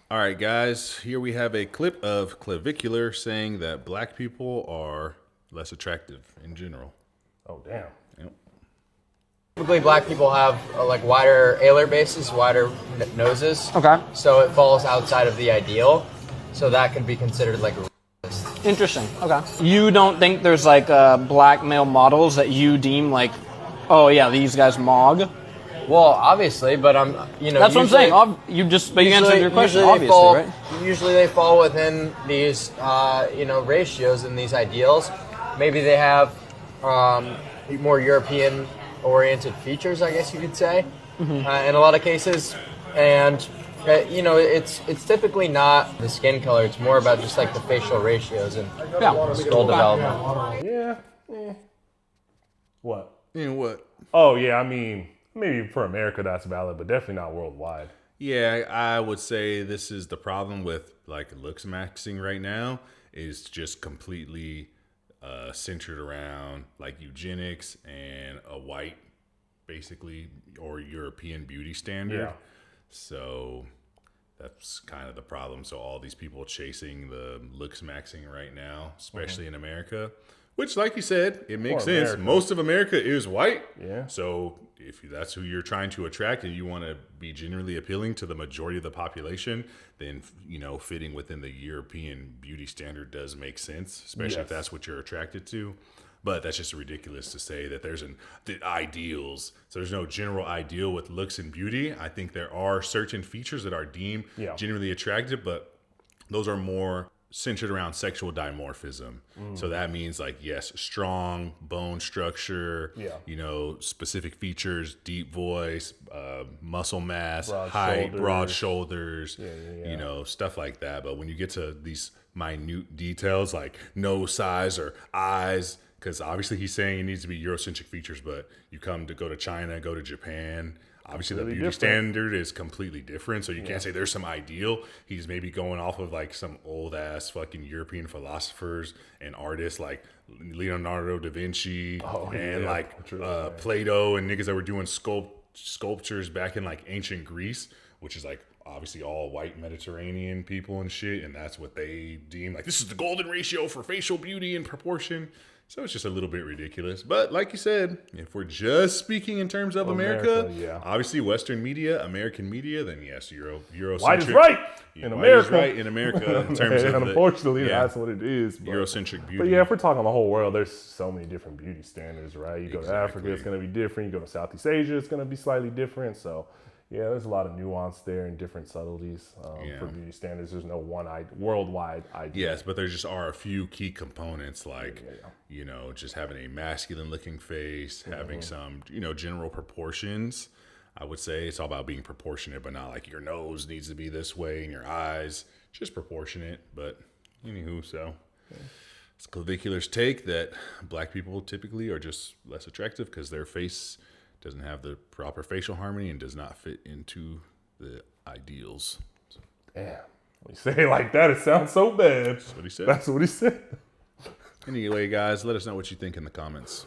All right, guys, here we have a clip of Clavicular saying that black people are less attractive in general. Oh, damn. Yep. Typically, black people have like wider alar bases, wider noses. Okay. So it falls outside of the ideal. So that can be considered like a racist. Interesting. Okay. You don't think there's like black male models that you deem like, oh yeah, these guys mog? Well, obviously, but I'm, That's what I'm saying. You answered your question, obviously, right? Usually they fall within these, ratios and these ideals. Maybe they have more European-oriented features, I guess you could say, in a lot of cases. And, it's typically not the skin color. It's more about just like the facial ratios and skull development. Yeah. What? And what? Oh, yeah, I mean, maybe for America that's valid, but definitely not worldwide. Yeah, I would say this is the problem with like looks maxing right now is just completely centered around like eugenics and a white, basically, or European beauty standard. Yeah. So that's kind of the problem. So all these people chasing the looks maxing right now, especially in America, which, like you said, it makes sense. America. Most of America is white. Yeah. So if that's who you're trying to attract and you want to be generally appealing to the majority of the population, then, fitting within the European beauty standard does make sense, especially if that's what you're attracted to. But that's just ridiculous to say that there's the ideals. So there's no general ideal with looks and beauty. I think there are certain features that are deemed generally attractive, but those are more centered around sexual dimorphism. So that means like, yes, strong bone structure, specific features, deep voice, muscle mass, height, broad shoulders, stuff like that. But when you get to these minute details like nose size or eyes, because obviously he's saying it needs to be Eurocentric features, but you go to China, go to Japan, obviously the beauty standard is completely different. So you can't say there's some ideal. He's maybe going off of like some old ass fucking European philosophers and artists like Leonardo da Vinci Plato and niggas that were doing sculptures back in like ancient Greece, which is like obviously all white Mediterranean people and shit. And that's what they deem like, this is the golden ratio for facial beauty and proportion. So it's just a little bit ridiculous. But like you said, if we're just speaking in terms of America, obviously Western media, American media, then yes, Eurocentric. White is right in America. Is right in America in terms of unfortunately, that's what it is. But, Eurocentric beauty. But yeah, if we're talking the whole world, there's so many different beauty standards, right? You go to Africa, it's going to be different. You go to Southeast Asia, it's going to be slightly different. So yeah, there's a lot of nuance there and different subtleties for beauty standards. There's no one worldwide idea. Yes, but there just are a few key components like, just having a masculine looking face, having some, general proportions. I would say it's all about being proportionate, but not like your nose needs to be this way and your eyes, just proportionate. But anywho, so it's Clavicular's take that black people typically are just less attractive because their face doesn't have the proper facial harmony and does not fit into the ideals. So. Damn. When you say it like that, it sounds so bad. That's what he said. That's what he said. Anyway, guys, let us know what you think in the comments.